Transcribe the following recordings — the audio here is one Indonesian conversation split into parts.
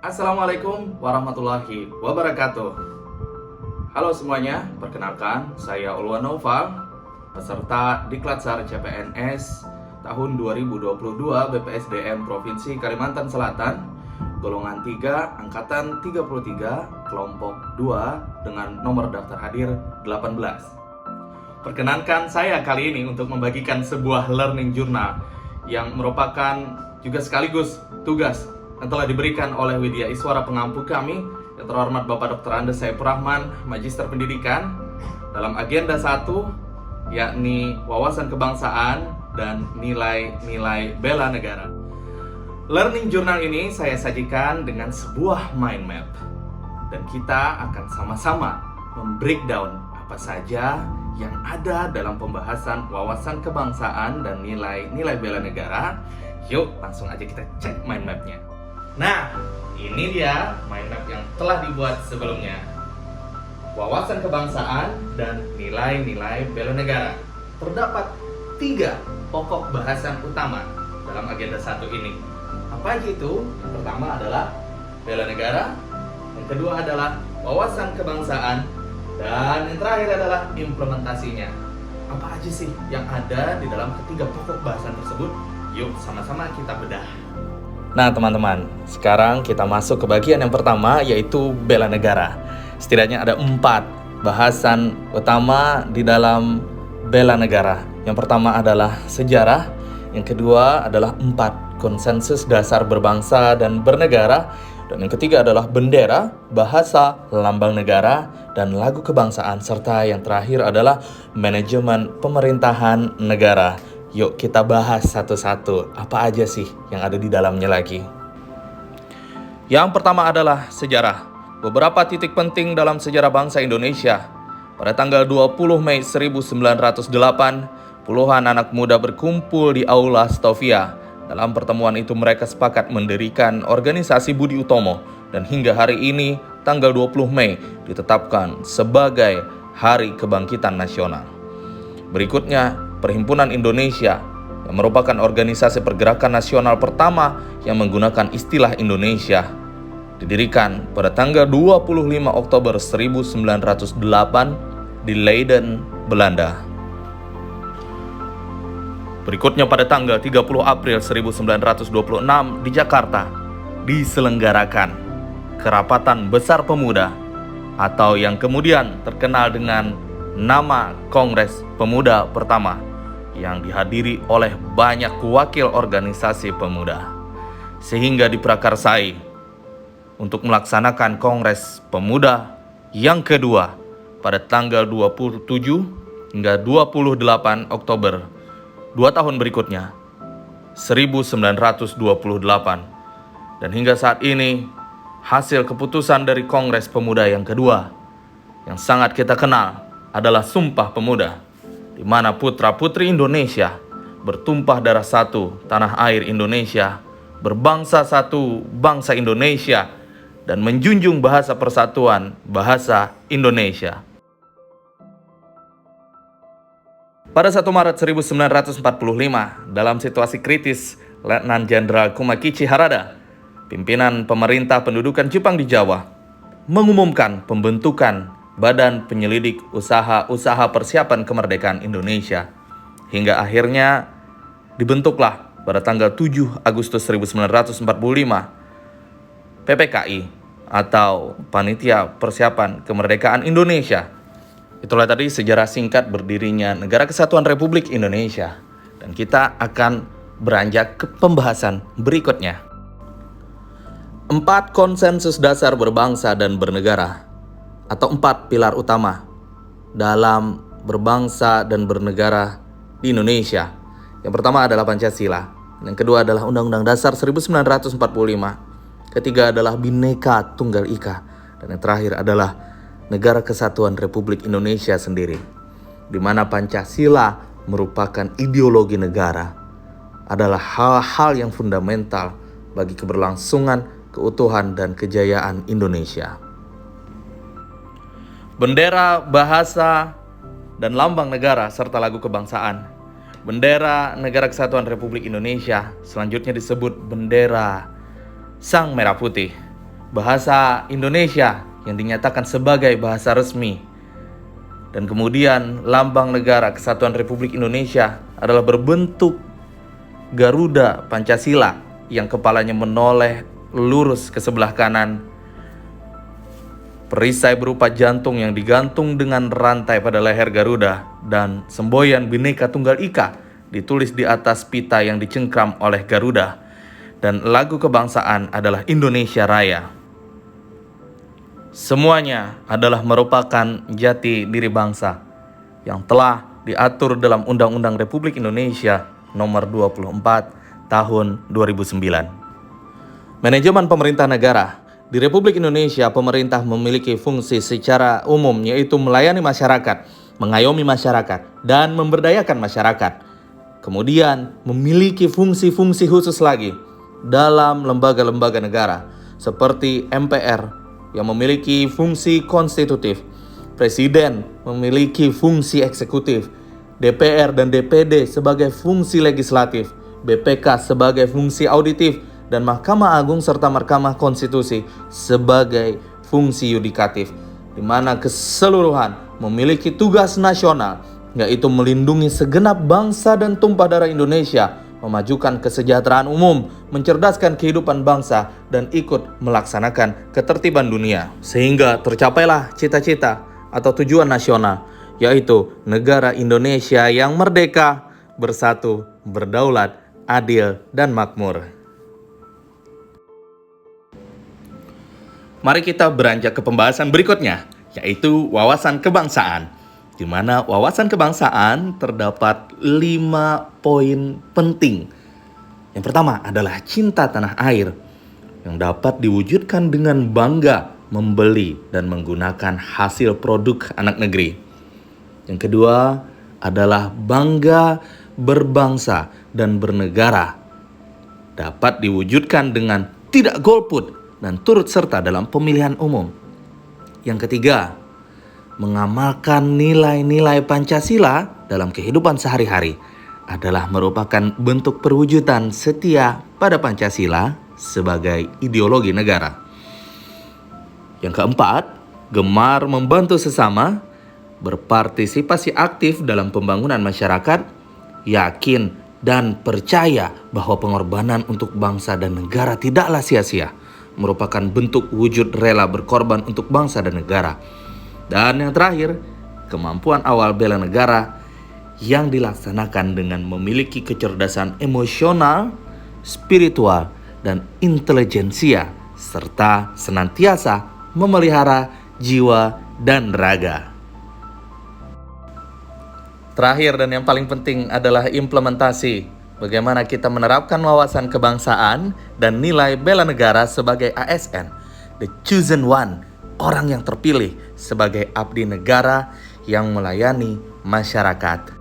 Assalamualaikum warahmatullahi wabarakatuh. Halo semuanya, perkenalkan saya Ulwan Noval, peserta Diklatsar CPNS tahun 2022 BPSDM Provinsi Kalimantan Selatan, golongan 3, angkatan 33, kelompok 2 dengan nomor daftar hadir 18. Perkenankan saya kali ini untuk membagikan sebuah learning journal yang merupakan juga sekaligus tugas yang telah diberikan oleh Widya Iswara pengampu kami, yang terhormat Bapak Dr. Andes Saifur Rahman, Magister Pendidikan, dalam agenda 1, yakni wawasan kebangsaan dan nilai-nilai bela negara. Learning journal ini saya sajikan dengan sebuah mind map, dan kita akan sama-sama membreakdown apa saja yang ada dalam pembahasan wawasan kebangsaan dan nilai-nilai bela negara. Yuk, langsung aja kita cek mind mapnya. Nah, ini dia mind map yang telah dibuat sebelumnya. Wawasan kebangsaan dan nilai-nilai bela negara. Terdapat 3 pokok bahasan utama dalam agenda 1 ini. Apa aja itu? Yang pertama adalah bela negara, yang kedua adalah wawasan kebangsaan, dan yang terakhir adalah implementasinya. Apa aja sih yang ada di dalam ketiga pokok bahasan tersebut? Yuk sama-sama kita bedah. Nah teman-teman, sekarang kita masuk ke bagian yang pertama, yaitu bela negara. Setidaknya ada 4 bahasan utama di dalam bela negara. Yang pertama adalah sejarah, yang kedua adalah 4 konsensus dasar berbangsa dan bernegara, dan yang ketiga adalah bendera, bahasa, lambang negara, dan lagu kebangsaan, serta yang terakhir adalah manajemen pemerintahan negara. Yuk kita bahas satu-satu, apa aja sih yang ada di dalamnya lagi. Yang pertama adalah sejarah. Beberapa titik penting dalam sejarah bangsa Indonesia. Pada tanggal 20 Mei 1908, puluhan anak muda berkumpul di Aula Stovia. Dalam pertemuan itu mereka sepakat mendirikan organisasi Budi Utomo, dan hingga hari ini tanggal 20 Mei ditetapkan sebagai Hari Kebangkitan Nasional. Berikutnya, Perhimpunan Indonesia yang merupakan organisasi pergerakan nasional pertama yang menggunakan istilah Indonesia, didirikan pada tanggal 25 Oktober 1908 di Leiden, Belanda. Berikutnya pada tanggal 30 April 1926 di Jakarta diselenggarakan Kerapatan Besar Pemuda, atau yang kemudian terkenal dengan nama Kongres Pemuda Pertama, yang dihadiri oleh banyak wakil organisasi pemuda, sehingga diprakarsai untuk melaksanakan Kongres Pemuda yang kedua pada tanggal 27 hingga 28 Oktober 2 tahun berikutnya, 1928. Dan hingga saat ini, hasil keputusan dari Kongres Pemuda yang kedua yang sangat kita kenal adalah Sumpah Pemuda, di mana putra-putri Indonesia bertumpah darah satu tanah air Indonesia, berbangsa satu bangsa Indonesia, dan menjunjung bahasa persatuan bahasa Indonesia. Pada 1 Maret 1945, dalam situasi kritis, Letnan Jenderal Kumakichi Harada, pimpinan pemerintah pendudukan Jepang di Jawa, mengumumkan pembentukan Badan Penyelidik Usaha-Usaha Persiapan Kemerdekaan Indonesia. Hingga akhirnya dibentuklah pada tanggal 7 Agustus 1945 PPKI, atau Panitia Persiapan Kemerdekaan Indonesia. Itulah tadi sejarah singkat berdirinya Negara Kesatuan Republik Indonesia. Dan kita akan beranjak ke pembahasan berikutnya. 4 konsensus dasar berbangsa dan bernegara, atau 4 pilar utama dalam berbangsa dan bernegara di Indonesia. Yang pertama adalah Pancasila, yang kedua adalah Undang-Undang Dasar 1945, ketiga adalah Bhinneka Tunggal Ika, dan yang terakhir adalah Negara Kesatuan Republik Indonesia sendiri, di mana Pancasila merupakan ideologi negara, adalah hal-hal yang fundamental bagi keberlangsungan, keutuhan, dan kejayaan Indonesia. Bendera, bahasa, dan lambang negara serta lagu kebangsaan. Bendera Negara Kesatuan Republik Indonesia selanjutnya disebut bendera Sang Merah Putih. bahasa Indonesia yang dinyatakan sebagai bahasa resmi. Dan kemudian lambang negara Kesatuan Republik Indonesia adalah berbentuk Garuda Pancasila yang kepalanya menoleh lurus ke sebelah kanan. Perisai berupa jantung yang digantung dengan rantai pada leher Garuda dan semboyan Bhinneka Tunggal Ika ditulis di atas pita yang dicengkram oleh Garuda. Dan lagu kebangsaan adalah Indonesia Raya. Semuanya adalah merupakan jati diri bangsa yang telah diatur dalam Undang-Undang Republik Indonesia Nomor 24 Tahun 2009. Manajemen pemerintah negara. Di Republik Indonesia, pemerintah memiliki fungsi secara umum yaitu melayani masyarakat, mengayomi masyarakat, dan memberdayakan masyarakat. Kemudian memiliki fungsi-fungsi khusus lagi dalam lembaga-lembaga negara seperti MPR yang memiliki fungsi konstitutif, Presiden memiliki fungsi eksekutif, DPR dan DPD sebagai fungsi legislatif, BPK sebagai fungsi auditif, dan Mahkamah Agung serta Mahkamah Konstitusi sebagai fungsi yudikatif, di mana keseluruhan memiliki tugas nasional, yaitu melindungi segenap bangsa dan tumpah darah Indonesia, memajukan kesejahteraan umum, mencerdaskan kehidupan bangsa, dan ikut melaksanakan ketertiban dunia. Sehingga tercapailah cita-cita atau tujuan nasional, yaitu negara Indonesia yang merdeka, bersatu, berdaulat, adil, dan makmur. Mari kita beranjak ke pembahasan berikutnya, yaitu wawasan kebangsaan. Di mana wawasan kebangsaan terdapat 5 poin penting. Yang pertama adalah cinta tanah air, yang dapat diwujudkan dengan bangga membeli dan menggunakan hasil produk anak negeri. Yang kedua adalah bangga berbangsa dan bernegara, dapat diwujudkan dengan tidak golput dan turut serta dalam pemilihan umum. Yang ketiga, mengamalkan nilai-nilai Pancasila dalam kehidupan sehari-hari adalah merupakan bentuk perwujudan setia pada Pancasila sebagai ideologi negara. Yang keempat, gemar membantu sesama, berpartisipasi aktif dalam pembangunan masyarakat, yakin dan percaya bahwa pengorbanan untuk bangsa dan negara tidaklah sia-sia, merupakan bentuk wujud rela berkorban untuk bangsa dan negara. Dan yang terakhir, kemampuan awal bela negara yang dilaksanakan dengan memiliki kecerdasan emosional, spiritual, dan intelijensia, serta senantiasa memelihara jiwa dan raga. Terakhir dan yang paling penting adalah implementasi. Bagaimana kita menerapkan wawasan kebangsaan dan nilai bela negara sebagai ASN, the chosen one, orang yang terpilih sebagai abdi negara yang melayani masyarakat.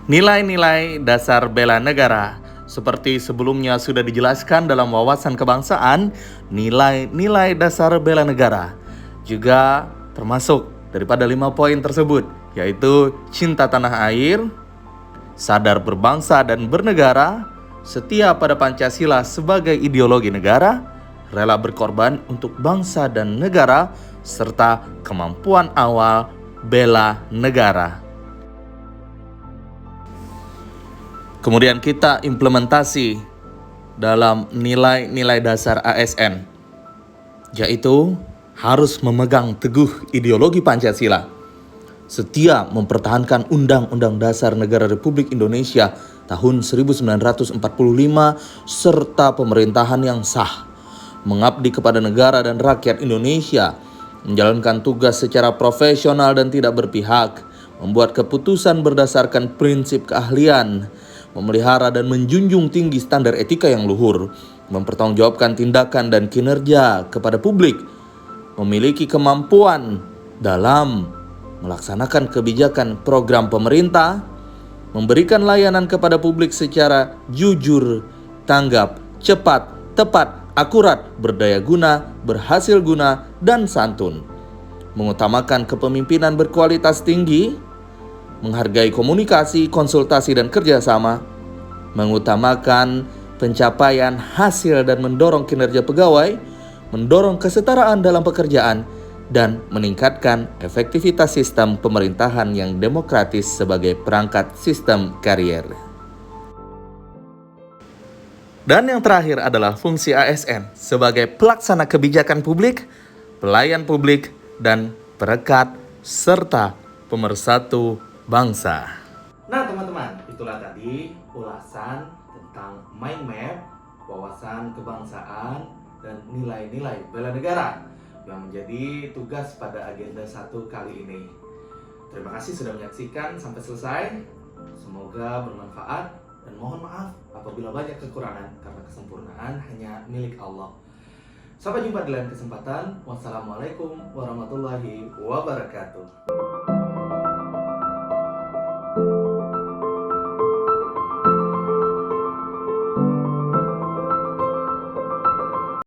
Nilai-nilai dasar bela negara seperti sebelumnya sudah dijelaskan dalam wawasan kebangsaan, nilai-nilai dasar bela negara juga termasuk daripada 5 poin tersebut, yaitu cinta tanah air, sadar berbangsa dan bernegara, setia pada Pancasila sebagai ideologi negara, rela berkorban untuk bangsa dan negara, serta kemampuan awal bela negara. Kemudian kita implementasi dalam nilai-nilai dasar ASN, yaitu harus memegang teguh ideologi Pancasila, setia mempertahankan Undang-Undang Dasar Negara Republik Indonesia tahun 1945 serta pemerintahan yang sah, mengabdi kepada negara dan rakyat Indonesia, menjalankan tugas secara profesional dan tidak berpihak, membuat keputusan berdasarkan prinsip keahlian, memelihara dan menjunjung tinggi standar etika yang luhur, mempertanggungjawabkan tindakan dan kinerja kepada publik, memiliki kemampuan dalam melaksanakan kebijakan program pemerintah, memberikan layanan kepada publik secara jujur, tanggap, cepat, tepat, akurat, berdaya guna, berhasil guna, dan santun. Mengutamakan kepemimpinan berkualitas tinggi, menghargai komunikasi, konsultasi, dan kerjasama, mengutamakan pencapaian hasil dan mendorong kinerja pegawai, mendorong kesetaraan dalam pekerjaan, dan meningkatkan efektivitas sistem pemerintahan yang demokratis sebagai perangkat sistem karier. Dan yang terakhir adalah fungsi ASN sebagai pelaksana kebijakan publik, pelayan publik, dan perekat serta pemersatu bangsa. Nah teman-teman, itulah tadi ulasan tentang mind map, wawasan kebangsaan, dan nilai-nilai bela negara yang menjadi tugas pada agenda 1 kali ini. Terima kasih sudah menyaksikan sampai selesai. Semoga bermanfaat dan mohon maaf apabila banyak kekurangan karena kesempurnaan hanya milik Allah. Sampai jumpa di lain kesempatan. Wassalamualaikum warahmatullahi wabarakatuh.